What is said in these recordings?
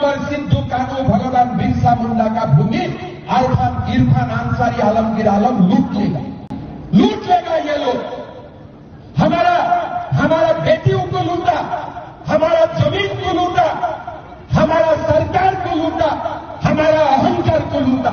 नीलांबर सिद्धू कानू भगवान बिरसा मुंडा का भूमि इरफान अंसारी आलमगीर आलम लूट लेगा ये लोग। हमारा बेटियों को लूटा, हमारा जमीन को लूटा, हमारा सरकार को लूटा, हमारा अहंकार को लूटा।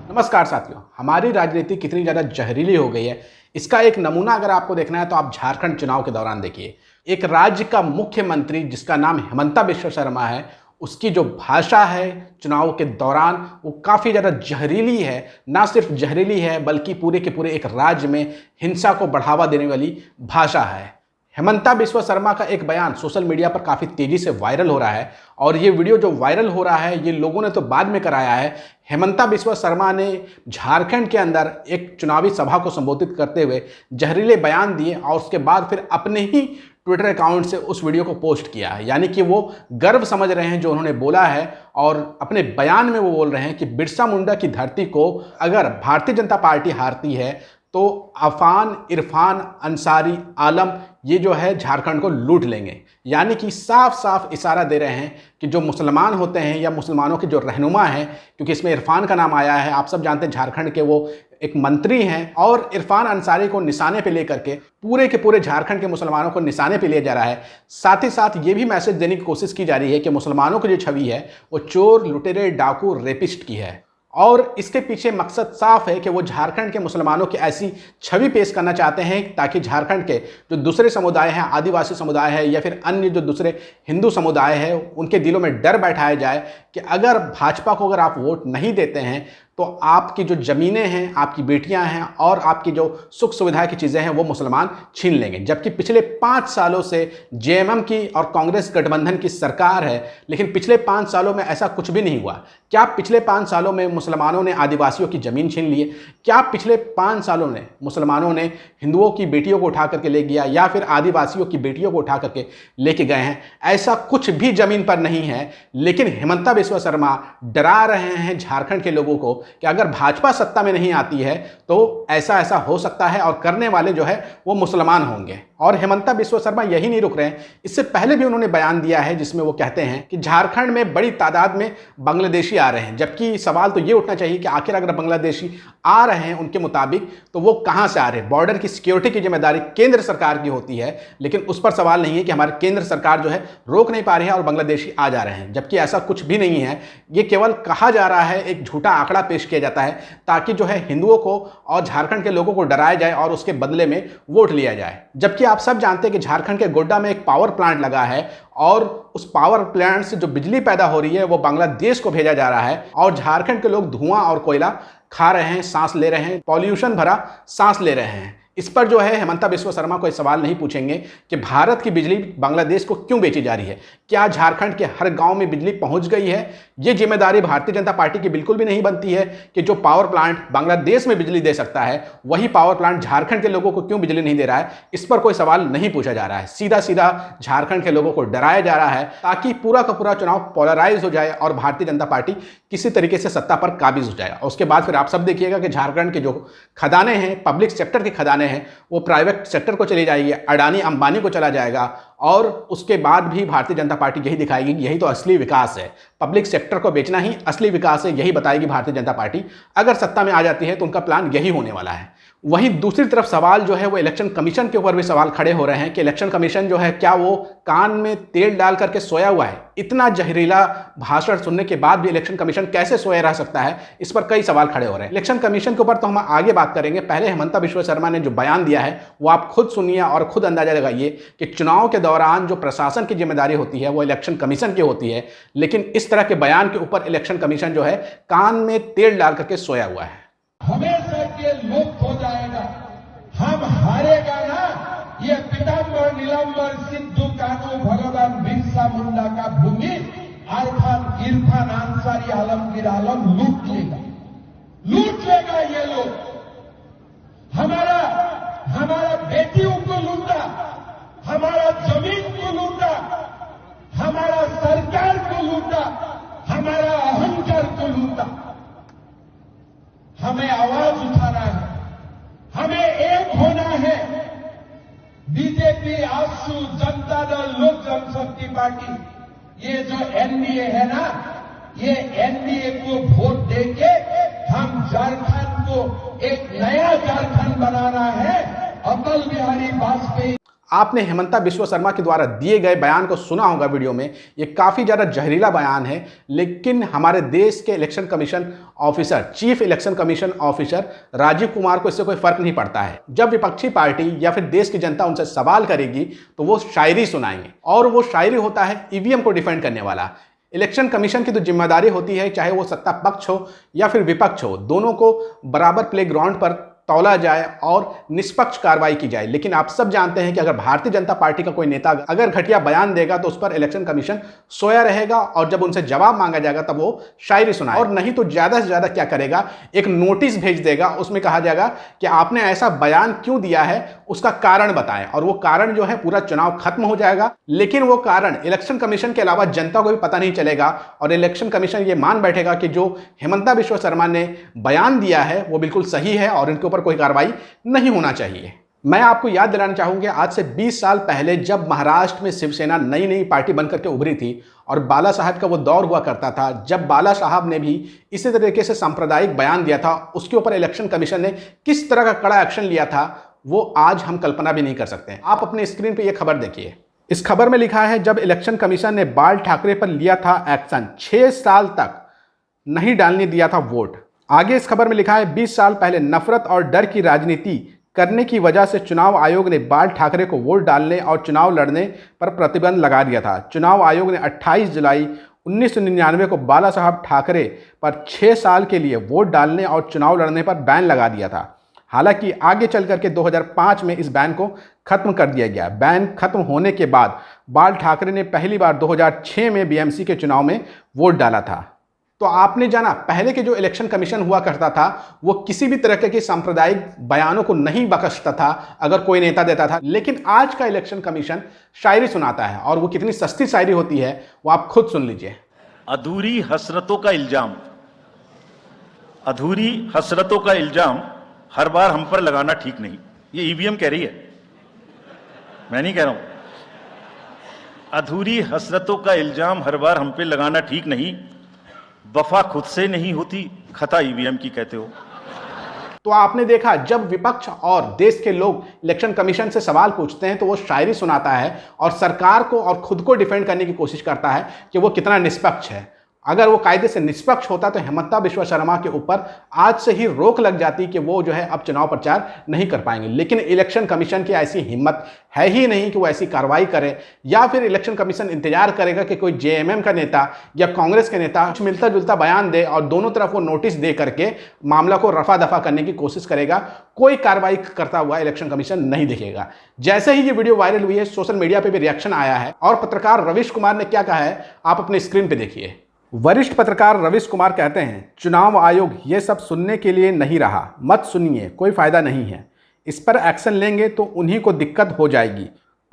नमस्कार साथियों, हमारी राजनीति कितनी ज्यादा जहरीली हो गई है इसका एक नमूना अगर आपको देखना है तो आप झारखंड चुनाव के दौरान देखिए। एक राज्य का मुख्यमंत्री जिसका नाम हेमंता बिस्वा शर्मा है, उसकी जो भाषा है चुनाव के दौरान वो काफ़ी ज़्यादा जहरीली है। ना सिर्फ जहरीली है बल्कि पूरे के पूरे एक राज्य में हिंसा को बढ़ावा देने वाली भाषा है। हेमंता बिस्वा शर्मा का एक बयान सोशल मीडिया पर काफ़ी तेज़ी से वायरल हो रहा है और ये वीडियो जो वायरल हो रहा है ये लोगों ने तो बाद में कराया है। हेमंता बिस्वा शर्मा ने झारखंड के अंदर एक चुनावी सभा को संबोधित करते हुए जहरीले बयान दिए और उसके बाद फिर अपने ही ट्विटर अकाउंट से उस वीडियो को पोस्ट किया है। यानी कि वो गर्व समझ रहे हैं जो उन्होंने बोला है और अपने बयान में वो बोल रहे हैं कि बिरसा मुंडा की धरती को अगर भारतीय जनता पार्टी हारती है तो अफान इरफान अंसारी आलम ये जो है झारखंड को लूट लेंगे। यानी कि साफ साफ इशारा दे रहे हैं कि जो मुसलमान होते हैं या मुसलमानों के जो रहनुमा हैं, क्योंकि इसमें इरफान का नाम आया है, आप सब जानते हैं झारखंड के वो एक मंत्री हैं और इरफान अंसारी को निशाने पे लेकर के पूरे के पूरे झारखंड के मुसलमानों को निशाने पे लिया जा रहा है। साथ ही साथ ये भी मैसेज देने की कोशिश की जा रही है कि मुसलमानों की जो छवि है वो चोर, लुटेरे, डाकू, रेपिस्ट की है और इसके पीछे मकसद साफ है कि वो झारखंड के मुसलमानों की ऐसी छवि पेश करना चाहते हैं ताकि झारखंड के जो दूसरे समुदाय हैं, आदिवासी समुदाय है या फिर अन्य जो दूसरे हिंदू समुदाय है, उनके दिलों में डर बैठाया जाए कि अगर भाजपा को अगर आप वोट नहीं देते हैं तो आपकी जो ज़मीनें हैं, आपकी बेटियां हैं और आपकी जो सुख सुविधा की चीज़ें हैं वो मुसलमान छीन लेंगे। जबकि पिछले 5 सालों से जेएमएम की और कांग्रेस गठबंधन की सरकार है, लेकिन पिछले 5 सालों में ऐसा कुछ भी नहीं हुआ। क्या पिछले 5 सालों में मुसलमानों ने आदिवासियों की ज़मीन छीन ली है? क्या पिछले 5 सालों में मुसलमानों ने हिंदुओं की बेटियों को उठा करके ले गया या फिर आदिवासियों की बेटियों को उठा करके लेके गए हैं? ऐसा कुछ भी ज़मीन पर नहीं है। लेकिन हेमंता बिस्वा शर्मा डरा रहे हैं झारखंड के लोगों को कि अगर भाजपा सत्ता में नहीं आती है तो ऐसा ऐसा हो सकता है और करने वाले जो है वो मुसलमान होंगे। और हेमंता बिस्वा शर्मा यही नहीं रुक रहे हैं, इससे पहले भी उन्होंने बयान दिया है जिसमें वो कहते हैं कि झारखंड में बड़ी तादाद में बांग्लादेशी आ रहे हैं। जबकि सवाल तो ये उठना चाहिए कि आखिर अगर बांग्लादेशी आ रहे हैं उनके मुताबिक तो वो कहाँ से आ रहे हैं? बॉर्डर की सिक्योरिटी की जिम्मेदारी केंद्र सरकार की होती है, लेकिन उस पर सवाल नहीं है कि हमारी केंद्र सरकार जो है रोक नहीं पा रही है और बांग्लादेशी आ जा रहे हैं। जबकि ऐसा कुछ भी नहीं है, ये केवल कहा जा रहा है, एक झूठा आंकड़ा पेश किया जाता है ताकि जो है हिंदुओं को और झारखंड के लोगों को डराया जाए और उसके बदले में वोट लिया जाए। जबकि आप सब जानते हैं कि झारखंड के गोड्डा में एक पावर प्लांट लगा है और उस पावर प्लांट से जो बिजली पैदा हो रही है वो बांग्लादेश को भेजा जा रहा है और झारखंड के लोग धुआं और कोयला खा रहे हैं, सांस ले रहे हैं, पॉल्यूशन भरा सांस ले रहे हैं। इस पर जो है हेमंता बिस्वा शर्मा कोई सवाल नहीं पूछेंगे कि भारत की बिजली बांग्लादेश को क्यों बेची जा रही है। क्या झारखंड के हर गांव में बिजली पहुंच गई है? ये जिम्मेदारी भारतीय जनता पार्टी की बिल्कुल भी नहीं बनती है कि जो पावर प्लांट बांग्लादेश में बिजली दे सकता है वही पावर प्लांट झारखंड के लोगों को क्यों बिजली नहीं दे रहा है। इस पर कोई सवाल नहीं पूछा जा रहा है। सीधा सीधा झारखंड के लोगों को डराया जा रहा है ताकि पूरा का पूरा चुनाव पोलराइज हो जाए और भारतीय जनता पार्टी किसी तरीके से सत्ता पर काबिज हो जाए। और उसके बाद फिर आप सब देखिएगा कि झारखंड के जो खदानें हैं, पब्लिक सेक्टर के खदानें हैं, वो प्राइवेट सेक्टर को चली जाएगी, अडानी अंबानी को चला जाएगा और उसके बाद भी भारतीय जनता पार्टी यही दिखाएगी कि यही तो असली विकास है, पब्लिक सेक्टर को बेचना ही असली विकास है, यही बताएगी भारतीय जनता पार्टी। अगर सत्ता में आ जाती है तो उनका प्लान यही होने वाला है। वहीं दूसरी तरफ सवाल जो है वो इलेक्शन कमीशन के ऊपर भी सवाल खड़े हो रहे हैं कि इलेक्शन कमीशन जो है क्या वो कान में तेल डाल करके सोया हुआ है? इतना जहरीला भाषण सुनने के बाद भी इलेक्शन कमीशन कैसे सोया रह सकता है? इस पर कई सवाल खड़े हो रहे हैं। इलेक्शन कमीशन के ऊपर तो हम आगे बात करेंगे, पहले हेमंता बिस्वा शर्मा ने जो बयान दिया है वो आप खुद सुनिए और खुद अंदाजा लगाइए कि चुनाव के दौरान जो प्रशासन की जिम्मेदारी होती है वो इलेक्शन कमीशन की होती है, लेकिन इस तरह के बयान के ऊपर इलेक्शन कमीशन जो है कान में तेल डाल करके सोया हुआ है। हमेशा के लुप्त हो जाएगा, हम हारेगा ना। ये पीताम्बर नीलांबर सिद्धू कानू भगवान बिरसा मुंडा का भूमि इरफान अंसारी आलमगीर आलम लूट लेगा ये लोग। हमारा बेटियों को लूटा, हमारा जमीन को लूटा, हमारा सरकार को लूटा, हमारा अहंकार को लूटा। हमें आवाज उठाना है, हमें एक होना है। बीजेपी, आजसू, जनता दल, लोक जनशक्ति पार्टी ये जो एनडीए है ना, ये एनडीए को वोट देके हम झारखंड को एक नया झारखंड बनाना है। अटल बिहारी वाजपेयी। आपने हेमंता बिश्व शर्मा के द्वारा दिए गए बयान को सुना होगा वीडियो में। ये काफ़ी ज़्यादा जहरीला बयान है, लेकिन हमारे देश के election commission officer, chief election commission officer Rajiv Kumar को इससे कोई फर्क नहीं पड़ता है। जब विपक्षी पार्टी या फिर देश की जनता उनसे सवाल करेगी तो वो शायरी सुनाएंगे, और वो शायरी होता है ईवीएम को डिफेंड करने वाला। इलेक्शन कमीशन की तो जिम्मेदारी होती है, चाहे वो सत्ता पक्ष हो या फिर विपक्ष हो, दोनों को बराबर प्लेग्राउंड पर तौला जाए और निष्पक्ष कार्रवाई की जाए। लेकिन आप सब जानते हैं कि अगर भारतीय जनता पार्टी का कोई नेता अगर घटिया बयान देगा तो उस पर इलेक्शन कमीशन सोया रहेगा, और जब उनसे जवाब मांगा जाएगा तब वो शायरी सुनाए, और नहीं तो ज़्यादा से ज़्यादा क्या करेगा, एक नोटिस भेज देगा। उसमें कहा जाएगा कि आपने ऐसा बयान क्यों दिया है, उसका कारण बताएं, और वो कारण जो है पूरा चुनाव खत्म हो जाएगा। लेकिन वो कारण इलेक्शन कमीशन के अलावा जनता को भी पता नहीं चलेगा, और इलेक्शन कमीशन ये मान बैठेगा कि जो हेमंता बिश्व शर्मा ने बयान दिया है वो बिल्कुल सही है और इनके ऊपर कोई कार्रवाई नहीं होना चाहिए। मैं आपको याद दिलाना चाहूंगा, आज से 20 साल पहले जब महाराष्ट्र में शिवसेना नई नई पार्टी बनकर के उभरी थी और बाला साहब का वो दौर हुआ करता था, जब बाला साहब ने भी इसी तरीके से सांप्रदायिक बयान दिया था, उसके ऊपर इलेक्शन कमीशन ने किस तरह का कड़ा एक्शन लिया था वो आज हम कल्पना भी नहीं कर सकते। आप अपने स्क्रीन पर यह खबर देखिए। इस खबर में लिखा है, जब इलेक्शन कमीशन ने बाल ठाकरे पर लिया था एक्शन, 6 साल तक नहीं डालने दिया था वोट। आगे इस खबर में लिखा है, 20 साल पहले नफरत और डर की राजनीति करने की वजह से चुनाव आयोग ने बाल ठाकरे को वोट डालने और चुनाव लड़ने पर प्रतिबंध लगा दिया था। चुनाव आयोग ने 28 जुलाई 1999 को बाला साहब ठाकरे पर 6 साल के लिए वोट डालने और चुनाव लड़ने पर बैन लगा दिया था। हालांकि आगे चल करके 2005 में इस बैन को खत्म कर दिया गया। बैन खत्म होने के बाद बाल ठाकरे ने पहली बार 2006 में बीएमसी के चुनाव में वोट डाला था। तो आपने जाना, पहले के जो इलेक्शन कमीशन हुआ करता था वो किसी भी तरह के सांप्रदायिक बयानों को नहीं बख्शता था अगर कोई नेता देता था। लेकिन आज का इलेक्शन कमीशन शायरी सुनाता है, और वो कितनी सस्ती शायरी होती है वो आप खुद सुन लीजिए। अधूरी हसरतों का इल्जाम, अधूरी हसरतों का इल्जाम हर बार हम पर लगाना ठीक नहीं। ये ईवीएम कह रही है, मैं नहीं कह रहा हूं। अधूरी हसरतों का इल्जाम हर बार हम पे लगाना ठीक नहीं। वफा खुद से नहीं होती, खता ईवीएम की कहते हो। तो आपने देखा, जब विपक्ष और देश के लोग इलेक्शन कमीशन से सवाल पूछते हैं तो वो शायरी सुनाता है और सरकार को और खुद को डिफेंड करने की कोशिश करता है कि वो कितना निष्पक्ष है। अगर वो कायदे से निष्पक्ष होता तो हेमंता बिश्व शर्मा के ऊपर आज से ही रोक लग जाती कि वो जो है अब चुनाव प्रचार नहीं कर पाएंगे। लेकिन इलेक्शन कमीशन की ऐसी हिम्मत है ही नहीं कि वो ऐसी कार्रवाई करे, या फिर इलेक्शन कमीशन इंतजार करेगा कि कोई जेएमएम का नेता या कांग्रेस के नेता कुछ मिलता जुलता बयान दे और दोनों तरफ वो नोटिस दे करके मामला को रफा दफा करने की कोशिश करेगा। कोई कार्रवाई करता हुआ इलेक्शन कमीशन नहीं दिखेगा। जैसे ही ये वीडियो वायरल हुई है, सोशल मीडिया पर भी रिएक्शन आया है, और पत्रकार रविश कुमार ने क्या कहा है आप अपने स्क्रीन पर देखिए। वरिष्ठ पत्रकार रविश कुमार कहते हैं, चुनाव आयोग ये सब सुनने के लिए नहीं रहा, मत सुनिए, कोई फायदा नहीं है। इस पर एक्शन लेंगे तो उन्हीं को दिक्कत हो जाएगी।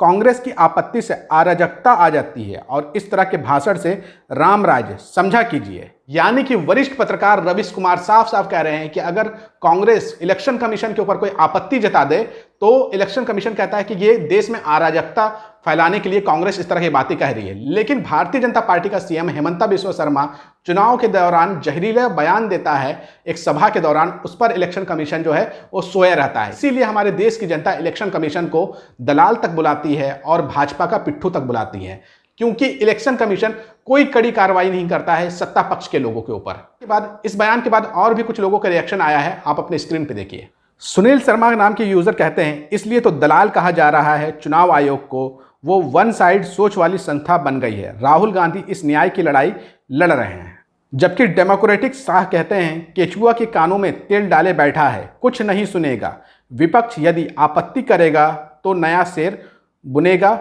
कांग्रेस की आपत्ति से अराजकता आ जाती है और इस तरह के भाषण से राम राज्य समझा कीजिए। यानी कि वरिष्ठ पत्रकार रविश कुमार साफ साफ कह रहे हैं कि अगर कांग्रेस इलेक्शन कमीशन के ऊपर कोई आपत्ति जता दे तो इलेक्शन कमीशन कहता है कि ये देश में अराजकता फैलाने के लिए कांग्रेस इस तरह की बातें कह रही है। लेकिन भारतीय जनता पार्टी का सीएम हेमंता बिश्व शर्मा चुनाव के दौरान जहरीला बयान देता है एक सभा के दौरान, उस पर इलेक्शन कमीशन जो है वो सोया रहता है। इसीलिए हमारे देश की जनता इलेक्शन कमीशन को दलाल तक बुलाती है और भाजपा का पिट्ठू तक बुलाती है, क्योंकि इलेक्शन कमीशन कोई कड़ी कार्रवाई नहीं करता है सत्ता पक्ष के लोगों के ऊपर। इस बयान के बाद और भी कुछ लोगों का रिएक्शन आया है, आप अपने स्क्रीन पे देखिए। सुनील शर्मा नाम के यूजर कहते हैं, इसलिए तो दलाल कहा जा रहा है चुनाव आयोग को, वो वन साइड सोच वाली संस्था बन गई है। राहुल गांधी इस न्याय की लड़ाई लड़ रहे हैं। जबकि डेमोक्रेटिक शाह कहते हैं, केचुआ के कानों में तेल डाले बैठा है, कुछ नहीं सुनेगा। विपक्ष यदि आपत्ति करेगा तो नया शेर बुनेगा।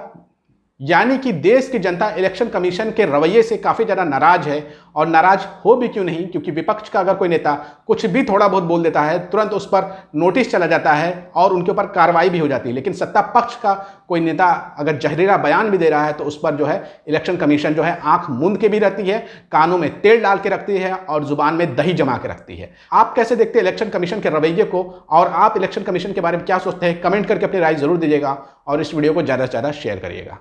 यानी कि देश की जनता इलेक्शन कमीशन के रवैये से काफ़ी ज़्यादा नाराज है, और नाराज हो भी क्यों नहीं, क्योंकि विपक्ष का अगर कोई नेता कुछ भी थोड़ा बहुत बोल देता है तुरंत उस पर नोटिस चला जाता है और उनके ऊपर कार्रवाई भी हो जाती है। लेकिन सत्ता पक्ष का कोई नेता अगर जहरीला बयान भी दे रहा है तो उस पर जो है इलेक्शन कमीशन जो है आंख मूंद के भी रहती है, कानों में तेल डाल के रखती है और जुबान में दही जमा के रखती है। आप कैसे देखते हैं इलेक्शन कमीशन के रवैये को, और आप इलेक्शन कमीशन के बारे में क्या सोचते हैं? कमेंट करके अपनी राय जरूर दीजिएगा और इस वीडियो को ज़्यादा से ज़्यादा शेयर करिएगा।